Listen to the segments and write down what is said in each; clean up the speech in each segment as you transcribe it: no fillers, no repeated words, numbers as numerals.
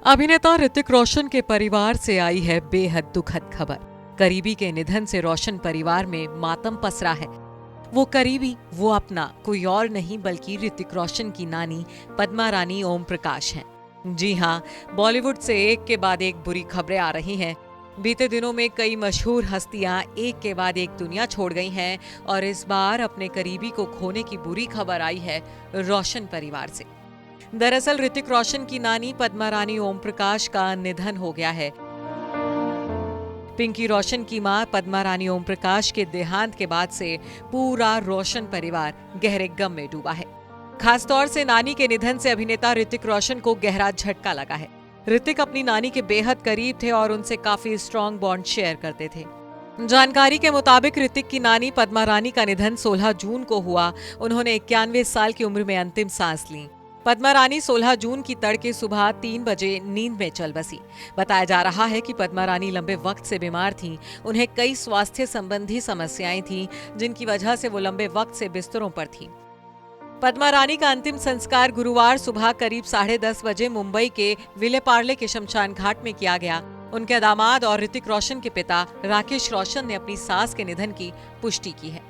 अभिनेता ऋतिक रोशन के परिवार से आई है बेहद दुखद खबर। करीबी के निधन से रोशन परिवार में मातम पसरा है। वो करीबी, वो अपना कोई और नहीं बल्कि ऋतिक रोशन की नानी पद्मा रानी ओम प्रकाश हैं। जी हाँ, बॉलीवुड से एक के बाद एक बुरी खबरें आ रही हैं। बीते दिनों में कई मशहूर हस्तियां एक के बाद एक दुनिया छोड़ गई हैं और इस बार अपने करीबी को खोने की बुरी खबर आई है रोशन परिवार से। दरअसल ऋतिक रोशन की नानी पद्मा रानी ओम प्रकाश का निधन हो गया है। पिंकी रोशन की मां पद्मा रानी ओम प्रकाश के देहांत के बाद से पूरा रोशन परिवार गहरे गम में डूबा है। खासतौर से नानी के निधन से अभिनेता ऋतिक रोशन को गहरा झटका लगा है। ऋतिक अपनी नानी के बेहद करीब थे और उनसे काफी स्ट्रॉन्ग बॉन्ड शेयर करते थे। जानकारी के मुताबिक ऋतिक की नानी पद्मा रानी का निधन 16 जून को हुआ। उन्होंने 91 साल की उम्र में अंतिम सांस ली। पद्मा रानी 16 जून की तड़के सुबह 3 बजे नींद में चल बसी। बताया जा रहा है कि पद्मा रानी लंबे वक्त से बीमार थीं। उन्हें कई स्वास्थ्य संबंधी समस्याएं थीं, जिनकी वजह से वो लंबे वक्त से बिस्तरों पर थीं। पद्मा रानी का अंतिम संस्कार गुरुवार सुबह करीब 10:30 बजे मुंबई के विले पार्ले के शमशान घाट में किया गया। उनके दामाद और ऋतिक रोशन के पिता राकेश रोशन ने अपनी सास के निधन की पुष्टि की है।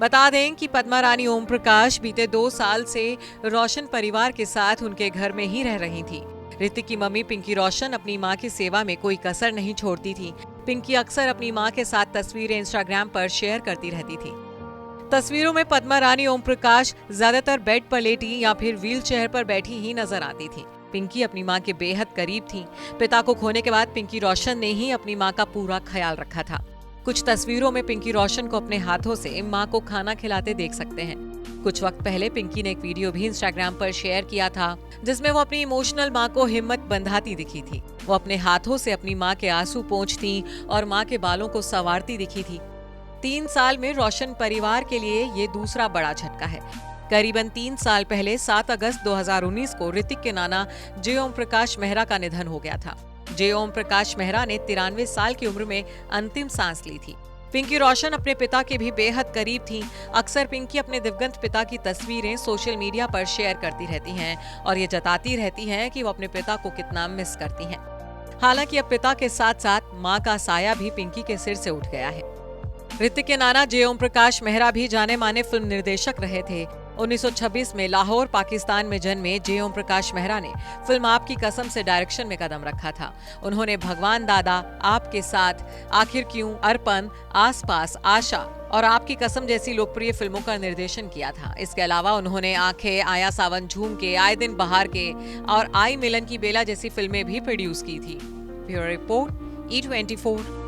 बता दें कि पद्मा रानी ओम प्रकाश बीते 2 साल से रोशन परिवार के साथ उनके घर में ही रह रही थी। ऋतिक की मम्मी पिंकी रोशन अपनी मां की सेवा में कोई कसर नहीं छोड़ती थी। पिंकी अक्सर अपनी मां के साथ तस्वीरें इंस्टाग्राम पर शेयर करती रहती थी। तस्वीरों में पद्मा रानी ओम प्रकाश ज्यादातर बेड पर लेटी या फिर व्हील चेयर पर बैठी ही नजर आती थी। पिंकी अपनी मां के बेहद करीब थी। पिता को खोने के बाद पिंकी रोशन ने ही अपनी मां का पूरा ख्याल रखा था। कुछ तस्वीरों में पिंकी रोशन को अपने हाथों से मां को खाना खिलाते देख सकते हैं। कुछ वक्त पहले पिंकी ने एक वीडियो भी इंस्टाग्राम पर शेयर किया था, जिसमें वो अपनी इमोशनल मां को हिम्मत बंधाती दिखी थी। वो अपने हाथों से अपनी मां के आंसू पोंछती और मां के बालों को संवारती दिखी थी। 3 साल में रोशन परिवार के लिए ये दूसरा बड़ा झटका है। करीबन 3 साल पहले 7 अगस्त 2019 को ऋतिक के नाना जे ओम प्रकाश मेहरा का निधन हो गया था। जे ओम प्रकाश मेहरा ने 93 साल की उम्र में अंतिम सांस ली थी। पिंकी रोशन अपने पिता के भी बेहद करीब थीं। अक्सर पिंकी अपने दिवंगत पिता की तस्वीरें सोशल मीडिया पर शेयर करती रहती हैं और ये जताती रहती हैं कि वो अपने पिता को कितना मिस करती हैं। हालांकि अब पिता के साथ साथ मां का साया भी पिंकी के सिर से उठ गया है। ऋतिक के नाना जे ओम प्रकाश मेहरा भी जाने माने फिल्म निर्देशक रहे थे। 1926 में लाहौर, पाकिस्तान में जन्मे जे ओम प्रकाश मेहरा ने फिल्म आपकी कसम से डायरेक्शन में कदम रखा था। उन्होंने भगवान दादा, आपके साथ, आखिर क्यों, अर्पण, आसपास, आशा और आपकी कसम जैसी लोकप्रिय फिल्मों का निर्देशन किया था। इसके अलावा उन्होंने आंखें, आया सावन, झूम के, आए दिन बहार के और आई मिलन की बेला जैसी फिल्में भी प्रोड्यूस की थी। Bureau report, E24।